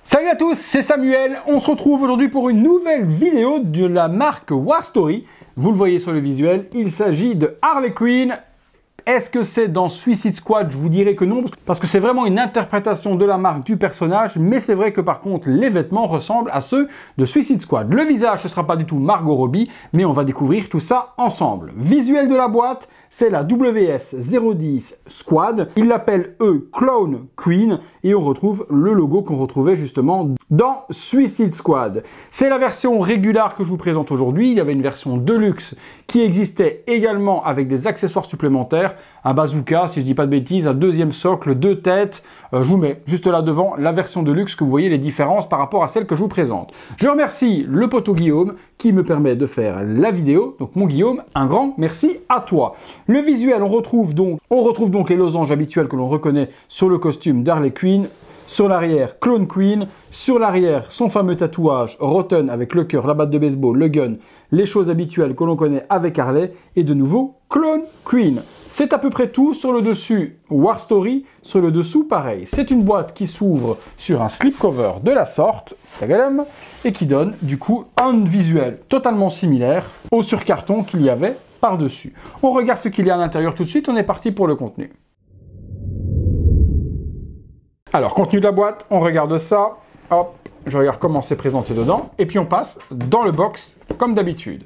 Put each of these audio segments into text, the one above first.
Salut à tous, c'est Samuel. On se retrouve aujourd'hui pour une nouvelle vidéo de la marque War Story. Vous le voyez sur le visuel, il s'agit de Harley Quinn. Est-ce que c'est dans Suicide Squad? Je vous dirais que non, parce que c'est vraiment une interprétation de la marque du personnage, mais c'est vrai que par contre, les vêtements ressemblent à ceux de Suicide Squad. Le visage, ce ne sera pas du tout Margot Robbie, mais on va découvrir tout ça ensemble. Visuel de la boîte, c'est la WS-010 Squad. Ils l'appellent, eux, Clone Queen, et on retrouve le logo qu'on retrouvait justement dans Suicide Squad. C'est la version régulière que je vous présente aujourd'hui. Il y avait une version Deluxe qui existait également avec des accessoires supplémentaires. Un bazooka, si je dis pas de bêtises, un deuxième socle, deux têtes. Je vous mets juste là devant la version Deluxe, que vous voyez les différences par rapport à celle que je vous présente. Je remercie le poteau Guillaume qui me permet de faire la vidéo. Donc mon Guillaume, un grand merci à toi. Le visuel, on retrouve donc les losanges habituels que l'on reconnaît sur le costume d'Harley Quinn. Sur l'arrière, Clone Queen. Sur l'arrière, son fameux tatouage Rotten avec le cœur, la batte de baseball, le gun, les choses habituelles que l'on connaît avec Harley. Et de nouveau, Clone Queen. C'est à peu près tout. Sur le dessus, War Story. Sur le dessous, pareil. C'est une boîte qui s'ouvre sur un slipcover de la sorte, et qui donne du coup un visuel totalement similaire au surcarton qu'il y avait par-dessus. On regarde ce qu'il y a à l'intérieur tout de suite. On est parti pour le contenu. Alors, contenu de la boîte, on regarde ça. Hop, je regarde comment c'est présenté dedans. Et puis on passe dans le box, comme d'habitude.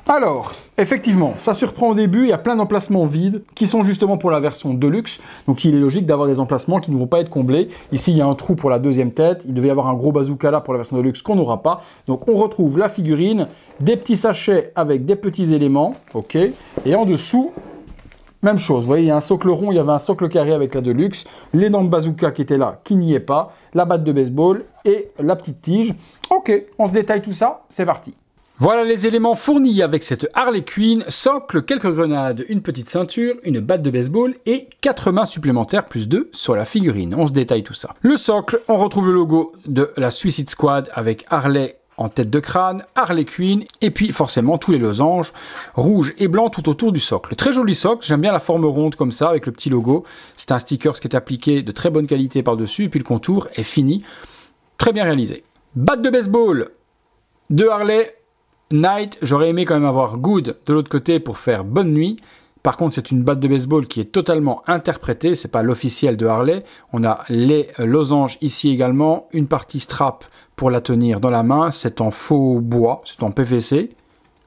Alors, effectivement, ça surprend au début, il y a plein d'emplacements vides qui sont justement pour la version Deluxe. Donc il est logique d'avoir des emplacements qui ne vont pas être comblés. Ici, il y a un trou pour la deuxième tête. Il devait y avoir un gros bazooka là pour la version Deluxe qu'on n'aura pas. Donc on retrouve la figurine, des petits sachets avec des petits éléments. Ok. Et en dessous, même chose. Vous voyez, il y a un socle rond, il y avait un socle carré avec la Deluxe. L'énorme bazooka qui était là, qui n'y est pas. La batte de baseball et la petite tige. Ok, on se détaille tout ça. C'est parti. Voilà les éléments fournis avec cette Harley Quinn, socle, quelques grenades, une petite ceinture, une batte de baseball et 4 mains supplémentaires plus 2 sur la figurine. On se détaille tout ça. Le socle, on retrouve le logo de la Suicide Squad avec Harley en tête de crâne, Harley Quinn, et puis forcément tous les losanges rouge et blanc tout autour du socle. Très joli socle, j'aime bien la forme ronde comme ça avec le petit logo. C'est un sticker qui est appliqué de très bonne qualité par-dessus, et puis le contour est fini. Très bien réalisé. Batte de baseball de Harley. Night, j'aurais aimé quand même avoir Good de l'autre côté pour faire bonne nuit. Par contre, c'est une batte de baseball qui est totalement interprétée. C'est pas l'officiel de Harley. On a les losanges ici également. Une partie strap pour la tenir dans la main. C'est en faux bois. C'est en PVC.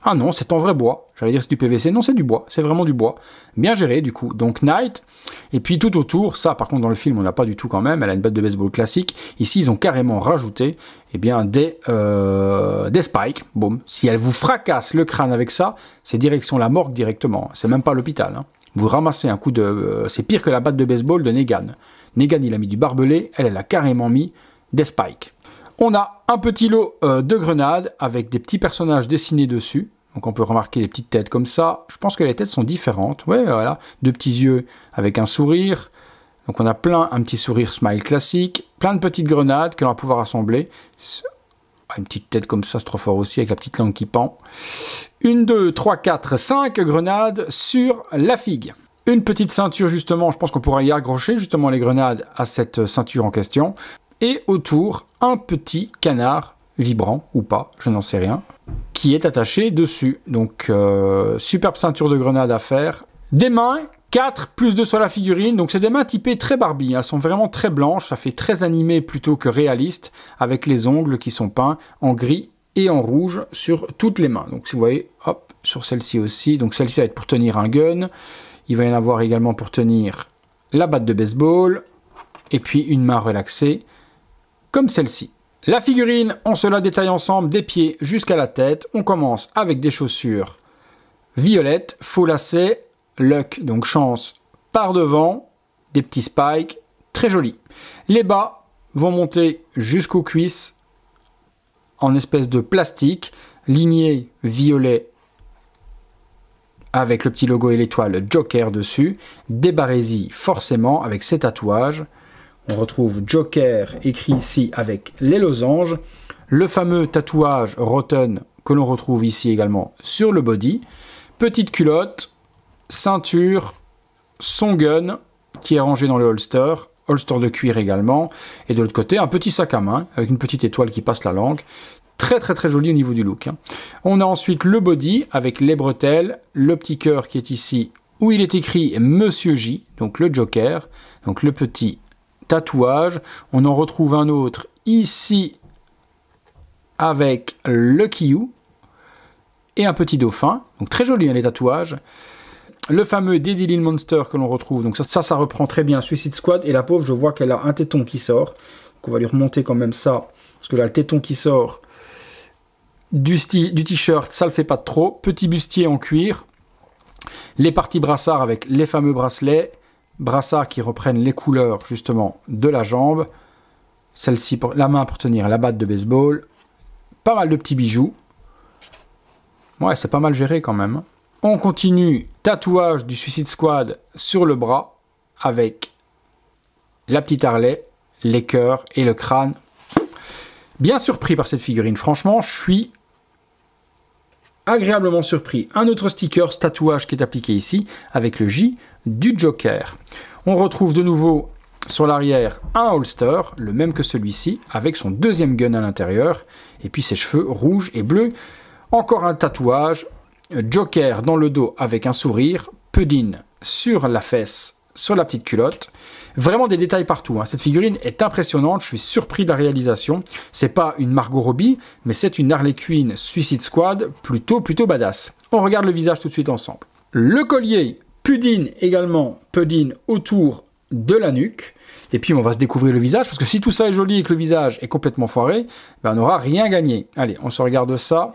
Ah non, c'est en vrai bois. J'allais dire c'est du PVC. Non, c'est du bois. C'est vraiment du bois. Bien géré du coup. Donc Night. Et puis tout autour, ça par contre dans le film on n'a pas du tout quand même. Elle a une batte de baseball classique. Ici ils ont carrément rajouté des spikes. Boum. Si elle vous fracasse le crâne avec ça, c'est direction la morgue directement. C'est même pas l'hôpital. Hein. Vous ramassez un coup de... c'est pire que la batte de baseball de Negan. Negan il a mis du barbelé. Elle a carrément mis des spikes. On a un petit lot de grenades avec des petits personnages dessinés dessus. Donc on peut remarquer les petites têtes comme ça. Je pense que les têtes sont différentes. Ouais, voilà. Deux petits yeux avec un sourire. Donc on a un petit sourire smile classique. Plein de petites grenades que l'on va pouvoir assembler. Une petite tête comme ça, c'est trop fort aussi, avec la petite langue qui pend. 1, 2, 3, 4, 5 grenades sur la figue. Une petite ceinture justement, je pense qu'on pourra y accrocher justement les grenades à cette ceinture en question. Et autour, un petit canard vibrant ou pas, je n'en sais rien, qui est attaché dessus. Donc, superbe ceinture de grenade à faire. Des mains, 4 plus 2 sur la figurine. Donc, c'est des mains typées très Barbie. Elles sont vraiment très blanches. Ça fait très animé plutôt que réaliste, avec les ongles qui sont peints en gris et en rouge sur toutes les mains. Donc, si vous voyez, hop, sur celle-ci aussi. Donc, celle-ci va être pour tenir un gun. Il va y en avoir également pour tenir la batte de baseball. Et puis, une main relaxée, comme celle-ci. La figurine, on se la détaille ensemble des pieds jusqu'à la tête. On commence avec des chaussures violettes, faux lacets, luck, donc chance par devant, des petits spikes, très jolis. Les bas vont monter jusqu'aux cuisses en espèce de plastique, lignée violet avec le petit logo et l'étoile Joker dessus, des barésies forcément avec ses tatouages. On retrouve Joker écrit ici avec les losanges. Le fameux tatouage Rotten que l'on retrouve ici également sur le body. Petite culotte, ceinture, son gun qui est rangé dans le holster, holster de cuir également. Et de l'autre côté, un petit sac à main avec une petite étoile qui passe la langue. Très très très joli au niveau du look. On a ensuite le body avec les bretelles, le petit cœur qui est ici où il est écrit Monsieur J, donc le Joker, donc le petit tatouage. On en retrouve un autre ici avec le Caillou et un petit dauphin, donc très joli hein, les tatouages. Le fameux Daddy Little Monster que l'on retrouve, donc ça reprend très bien Suicide Squad, et la pauvre je vois qu'elle a un téton qui sort, donc on va lui remonter quand même ça, parce que là le téton qui sort du t-shirt, ça le fait pas de trop. Petit bustier en cuir, les parties brassards avec les fameux bracelets, brassards qui reprennent les couleurs justement de la jambe, celle-ci pour la main pour tenir la batte de baseball, pas mal de petits bijoux, ouais c'est pas mal géré quand même. On continue, tatouage du Suicide Squad sur le bras avec la petite Harley, les cœurs et le crâne. Bien surpris par cette figurine, franchement je suis agréablement surpris. Un autre sticker, tatouage qui est appliqué ici, avec le J du Joker. On retrouve de nouveau sur l'arrière un holster, le même que celui-ci, avec son deuxième gun à l'intérieur, et puis ses cheveux rouges et bleus. Encore un tatouage, Joker dans le dos avec un sourire, Puddin sur la fesse, sur la petite culotte. Vraiment des détails partout, hein. Cette figurine est impressionnante, je suis surpris de la réalisation. C'est pas une Margot Robbie, mais c'est une Harley Quinn Suicide Squad plutôt badass. On regarde le visage tout de suite ensemble. Le collier, Puddin également, Puddin autour de la nuque. Et puis on va se découvrir le visage, parce que si tout ça est joli et que le visage est complètement foiré, ben on n'aura rien gagné. Allez, on se regarde ça.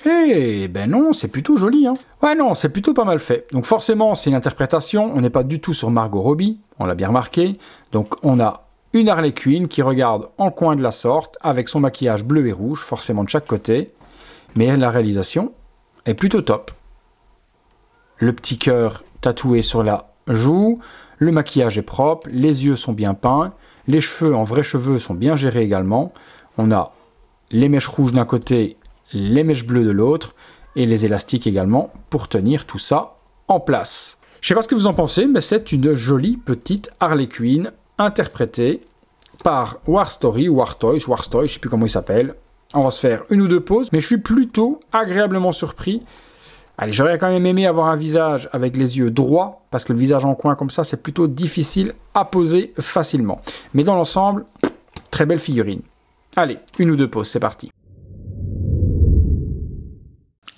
Eh ben non, c'est plutôt joli, hein. Ouais non, c'est plutôt pas mal fait. Donc forcément, c'est une interprétation, on n'est pas du tout sur Margot Robbie, on l'a bien remarqué. Donc on a une Harley Quinn qui regarde en coin de la sorte, avec son maquillage bleu et rouge, forcément de chaque côté. Mais la réalisation est plutôt top. Le petit cœur tatoué sur la joue, le maquillage est propre, les yeux sont bien peints, les cheveux en vrais cheveux sont bien gérés également. On a les mèches rouges d'un côté, les mèches bleues de l'autre, et les élastiques également pour tenir tout ça en place. Je sais pas ce que vous en pensez, mais c'est une jolie petite Harley Quinn interprétée par War Story, War Toys, je sais plus comment il s'appelle. On va se faire une ou deux pauses, mais je suis plutôt agréablement surpris. Allez, j'aurais quand même aimé avoir un visage avec les yeux droits, parce que le visage en coin comme ça, c'est plutôt difficile à poser facilement. Mais dans l'ensemble, très belle figurine. Allez, une ou deux pauses, c'est parti.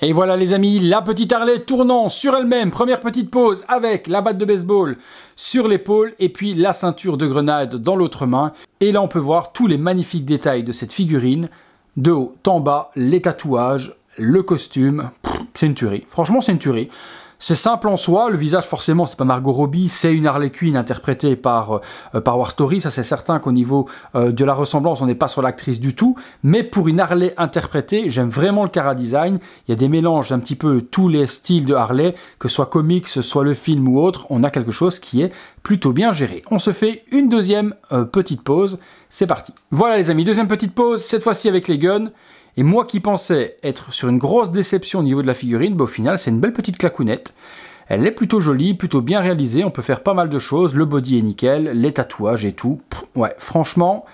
Et voilà les amis, la petite Harley tournant sur elle-même, première petite pause avec la batte de baseball sur l'épaule et puis la ceinture de grenade dans l'autre main. Et là on peut voir tous les magnifiques détails de cette figurine, de haut en bas, les tatouages, le costume, c'est une tuerie, franchement c'est une tuerie. C'est simple en soi, le visage forcément c'est pas Margot Robbie, c'est une Harley Quinn interprétée par War Story, ça c'est certain qu'au niveau de la ressemblance on n'est pas sur l'actrice du tout, mais pour une Harley interprétée, j'aime vraiment le chara-design, il y a des mélanges un petit peu tous les styles de Harley, que ce soit comics, soit le film ou autre, on a quelque chose qui est plutôt bien géré. On se fait une deuxième petite pause, c'est parti. Voilà les amis, deuxième petite pause, cette fois-ci avec les guns. Et moi qui pensais être sur une grosse déception au niveau de la figurine, bah au final c'est une belle petite claquounette. Elle est plutôt jolie, plutôt bien réalisée, on peut faire pas mal de choses, le body est nickel, les tatouages et tout. Ouais, franchement,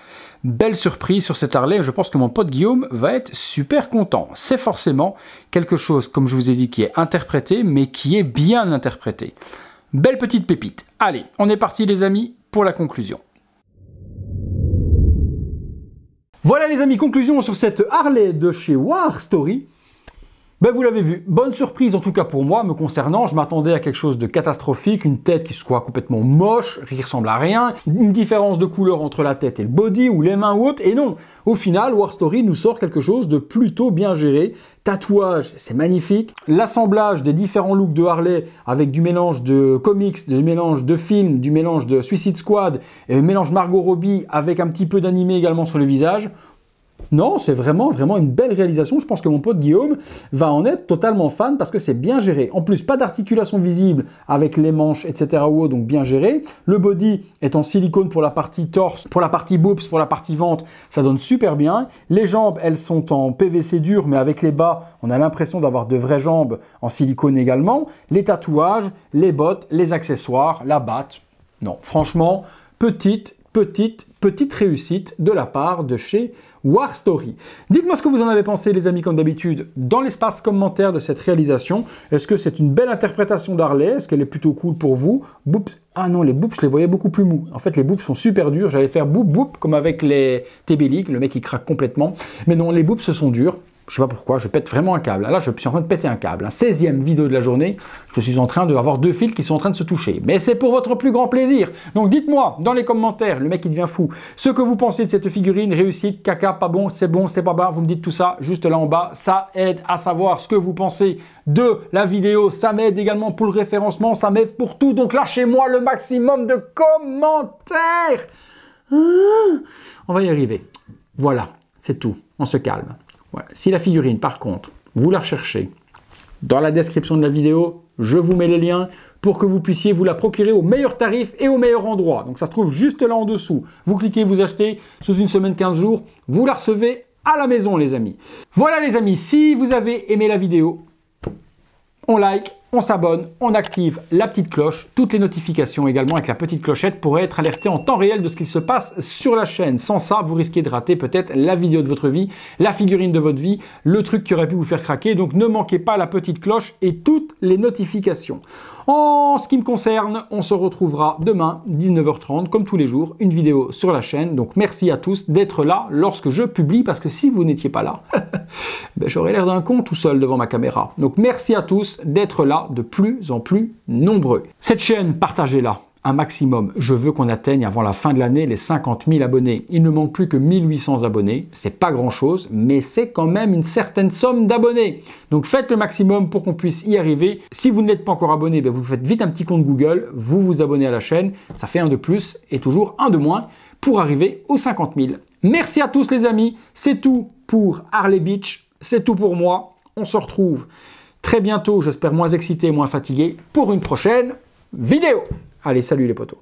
belle surprise sur cette Harley, je pense que mon pote Guillaume va être super content. C'est forcément quelque chose, comme je vous ai dit, qui est interprété, mais qui est bien interprété. Belle petite pépite. Allez, on est parti les amis pour la conclusion. Voilà les amis, conclusion sur cette Harley de chez War Story. Ben vous l'avez vu, bonne surprise en tout cas pour moi me concernant, je m'attendais à quelque chose de catastrophique, une tête qui soit complètement moche, qui ressemble à rien, une différence de couleur entre la tête et le body ou les mains ou autre, et non, au final War Story nous sort quelque chose de plutôt bien géré, tatouage, c'est magnifique, l'assemblage des différents looks de Harley avec du mélange de comics, du mélange de films, du mélange de Suicide Squad, et mélange Margot Robbie avec un petit peu d'animé également sur le visage. Non, c'est vraiment une belle réalisation. Je pense que mon pote Guillaume va en être totalement fan parce que c'est bien géré. En plus, pas d'articulation visible avec les manches, etc. donc bien géré. Le body est en silicone pour la partie torse, pour la partie boobs, pour la partie ventre, ça donne super bien. Les jambes, elles sont en PVC dur, mais avec les bas, on a l'impression d'avoir de vraies jambes en silicone également. Les tatouages, les bottes, les accessoires, la batte. Non, franchement, petite petite réussite de la part de chez War Story. Dites-moi ce que vous en avez pensé, les amis, comme d'habitude, dans l'espace commentaire de cette réalisation. Est-ce que c'est une belle interprétation d'Harley? Est-ce qu'elle est plutôt cool pour vous? Boops. Ah non, les boops, je les voyais beaucoup plus mous. En fait, les boops sont super durs. J'allais faire boop boop comme avec les TB League, le mec il craque complètement. Mais non, les boops, ce sont durs. Je sais pas pourquoi, je pète vraiment un câble. Là, je suis en train de péter un câble. 16e vidéo de la journée, je suis en train d'avoir 2 fils qui sont en train de se toucher. Mais c'est pour votre plus grand plaisir. Donc dites-moi dans les commentaires, le mec il devient fou, ce que vous pensez de cette figurine, réussite, caca, pas bon, c'est pas bas. Vous me dites tout ça juste là en bas. Ça aide à savoir ce que vous pensez de la vidéo. Ça m'aide également pour le référencement, ça m'aide pour tout. Donc lâchez-moi le maximum de commentaires. On va y arriver. Voilà, c'est tout. On se calme. Voilà. Si la figurine, par contre, vous la recherchez, dans la description de la vidéo, je vous mets les liens pour que vous puissiez vous la procurer au meilleur tarif et au meilleur endroit. Donc ça se trouve juste là en dessous. Vous cliquez, vous achetez, sous une semaine, 15 jours, vous la recevez à la maison, les amis. Voilà, les amis, si vous avez aimé la vidéo, on like, on s'abonne, on active la petite cloche, toutes les notifications également avec la petite clochette pour être alerté en temps réel de ce qu'il se passe sur la chaîne. Sans ça, vous risquez de rater peut-être la vidéo de votre vie, la figurine de votre vie, le truc qui aurait pu vous faire craquer. Donc ne manquez pas la petite cloche et toutes les notifications. En ce qui me concerne, on se retrouvera demain, 19h30, comme tous les jours, une vidéo sur la chaîne. Donc merci à tous d'être là lorsque je publie, parce que si vous n'étiez pas là, ben, j'aurais l'air d'un con tout seul devant ma caméra. Donc merci à tous d'être là de plus en plus nombreux. Cette chaîne, partagez-la un maximum. Je veux qu'on atteigne avant la fin de l'année les 50 000 abonnés. Il ne manque plus que 1800 abonnés. C'est pas grand chose, mais c'est quand même une certaine somme d'abonnés. Donc faites le maximum pour qu'on puisse y arriver. Si vous n'êtes pas encore abonné, ben vous faites vite un petit compte Google, vous vous abonnez à la chaîne. Ça fait un de plus et toujours un de moins pour arriver aux 50 000. Merci à tous les amis. C'est tout pour Harley Beach. C'est tout pour moi. On se retrouve très bientôt, j'espère moins excité, moins fatigué, pour une prochaine vidéo. Allez, salut les potos.